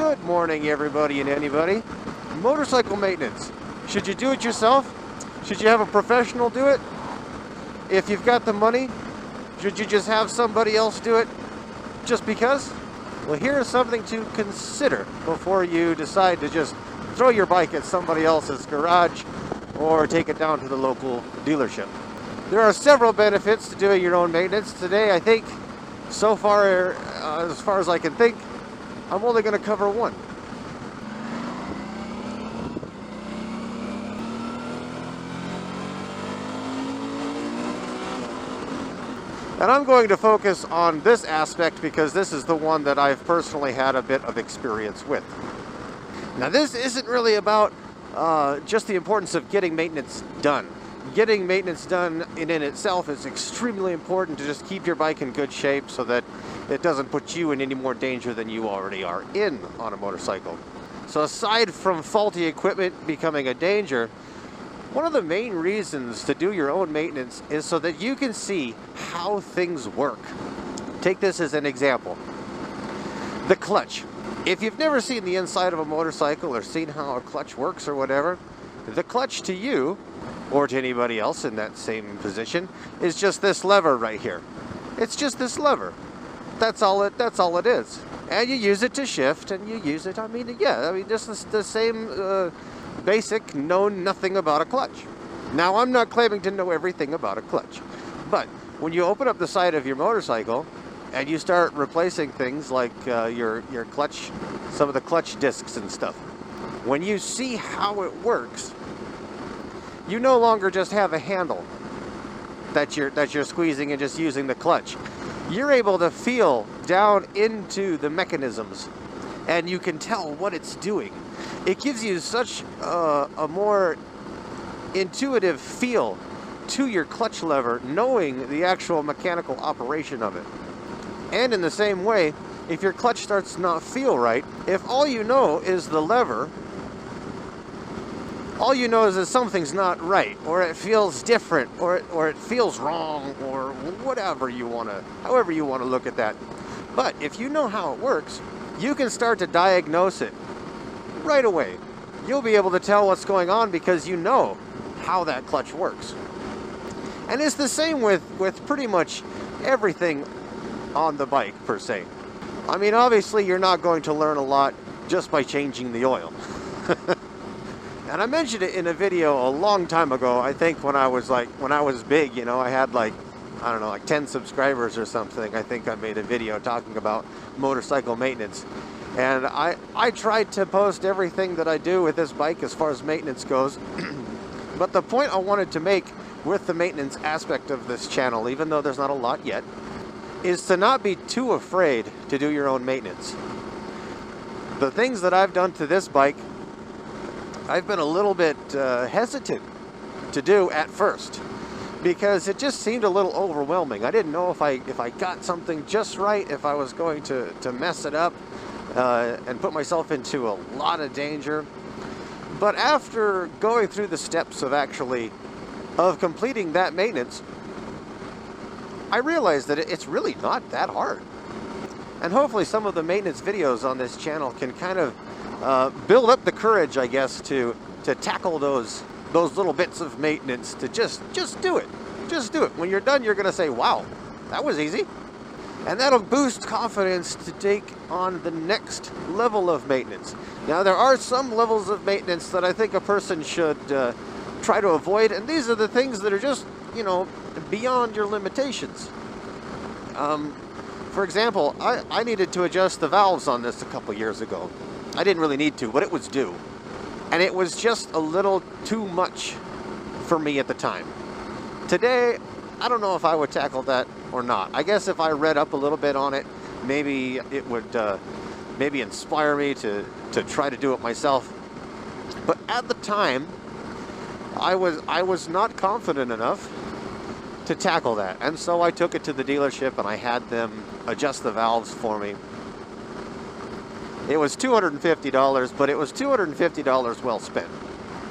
Good morning, everybody and anybody. Motorcycle maintenance. Should you do it yourself? Should you have a professional do it? If you've got the money, should you just have somebody else do it just because? Well, here's something to consider before you decide to just throw your bike at somebody else's garage or take it down to the local dealership. There are several benefits to doing your own maintenance. Today, I think, so far, as far as I can think, I'm only going to cover one. And I'm going to focus on this aspect because this is the one that I've personally had a bit of experience with. Now, this isn't really about just the importance of getting maintenance done. Getting maintenance done in itself is extremely important to just keep your bike in good shape so that it doesn't put you in any more danger than you already are in on a motorcycle. So aside from faulty equipment becoming a danger, one of the main reasons to do your own maintenance is so that you can see how things work. Take this as an example. The clutch. If you've never seen the inside of a motorcycle or seen how a clutch works or whatever, the clutch to you, or to anybody else in that same position, is just this lever right here. It's just this lever. That's all it is. And you use it to shift, and you use it, just the same basic know nothing about a clutch. Now, I'm not claiming to know everything about a clutch, but when you open up the side of your motorcycle and you start replacing things like your clutch, some of the clutch discs and stuff, when you see how it works, you no longer just have a handle that you're squeezing and just using the clutch. You're able to feel down into the mechanisms, and you can tell what it's doing. It gives you such a more intuitive feel to your clutch lever, knowing the actual mechanical operation of it. And in the same way, if your clutch starts to not feel right, if all you know is the lever, all you know is that something's not right, or it feels different, or it feels wrong, or however you want to look at that. But if you know how it works, you can start to diagnose it right away. You'll be able to tell what's going on because you know how that clutch works. And it's the same with pretty much everything on the bike, per se. I mean, obviously, you're not going to learn a lot just by changing the oil. And I mentioned it in a video a long time ago. I think when I was big, I had like 10 subscribers or something. I think I made a video talking about motorcycle maintenance. And I tried to post everything that I do with this bike as far as maintenance goes. But the point I wanted to make with the maintenance aspect of this channel, even though there's not a lot yet, is to not be too afraid to do your own maintenance. The things that I've done to this bike, I've been a little bit hesitant to do at first because it just seemed a little overwhelming. I didn't know if I got something just right, if I was going to mess it up and put myself into a lot of danger. But after going through the steps of completing that maintenance, I realized that it's really not that hard. And hopefully some of the maintenance videos on this channel can kind of build up the courage, I guess, to tackle those little bits of maintenance, to just do it. Just do it. When you're done, you're going to say, wow, that was easy. And that'll boost confidence to take on the next level of maintenance. Now, there are some levels of maintenance that I think a person should try to avoid, and these are the things that are just, beyond your limitations. For example, I needed to adjust the valves on this a couple years ago. I didn't really need to, but it was due. And it was just a little too much for me at the time. Today, I don't know if I would tackle that or not. I guess if I read up a little bit on it, maybe it would maybe inspire me to try to do it myself. But at the time, I was not confident enough to tackle that. And so I took it to the dealership and I had them adjust the valves for me. It was $250, but it was $250 well spent.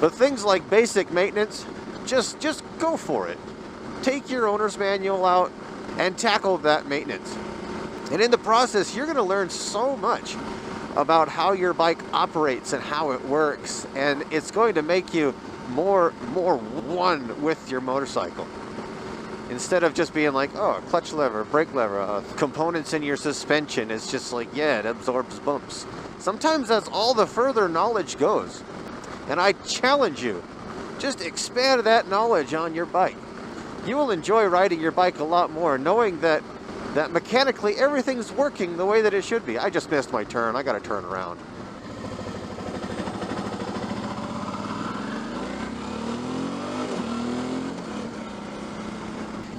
But things like basic maintenance, just go for it. Take your owner's manual out and tackle that maintenance. And in the process, you're going to learn so much about how your bike operates and how it works, and it's going to make you more one with your motorcycle. Instead of just being like, oh, clutch lever, brake lever, components in your suspension, it's just like, yeah, it absorbs bumps. Sometimes that's all the further knowledge goes. And I challenge you, just expand that knowledge on your bike. You will enjoy riding your bike a lot more, knowing that mechanically everything's working the way that it should be. I just missed my turn. I gotta turn around.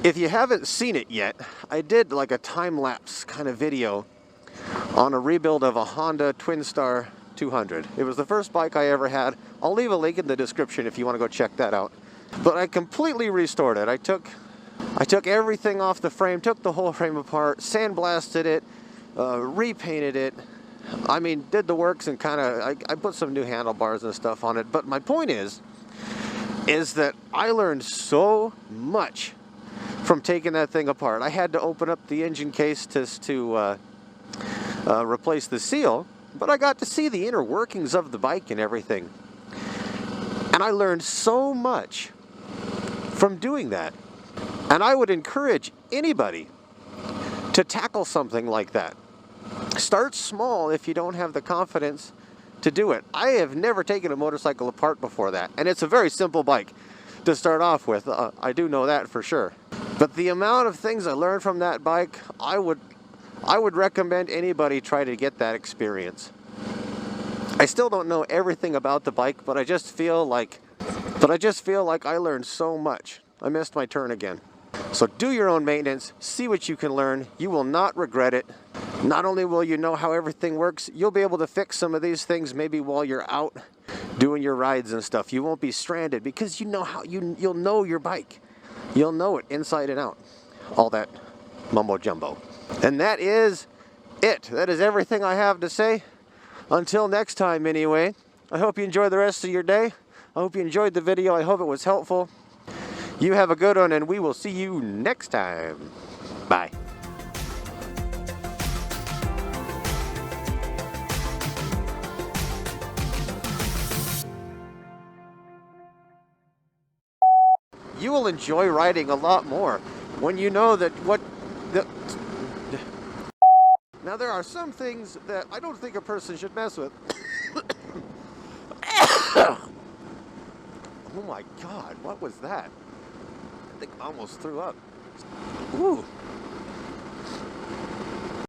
If you haven't seen it yet, I did like a time-lapse kind of video on a rebuild of a Honda Twinstar 200. It was the first bike I ever had. I'll leave a link in the description if you want to go check that out. But I completely restored it. I took everything off the frame, took the whole frame apart, sandblasted it, repainted it. I mean, did the works and kind of, I put some new handlebars and stuff on it. But my point is that I learned so much from taking that thing apart. I had to open up the engine case to replace the seal, but I got to see the inner workings of the bike and everything. And I learned so much from doing that. And I would encourage anybody to tackle something like that. Start small if you don't have the confidence to do it. I have never taken a motorcycle apart before that, and it's a very simple bike to start off with. I do know that for sure. But the amount of things I learned from that bike, I would recommend anybody try to get that experience. I still don't know everything about the bike, but I just feel like I learned so much. I missed my turn again. So do your own maintenance, see what you can learn. You will not regret it. Not only will you know how everything works, you'll be able to fix some of these things maybe while you're out doing your rides and stuff. You won't be stranded because you know how you'll know your bike. You'll know it inside and out. All that mumbo jumbo. And that is it. That is everything I have to say. Until next time anyway, I hope you enjoy the rest of your day. I hope you enjoyed the video. I hope it was helpful. You have a good one, and we will see you next time. Bye. You will enjoy riding a lot more when you know that Now there are some things that I don't think a person should mess with. Oh my God, what was that? I think I almost threw up. Ooh.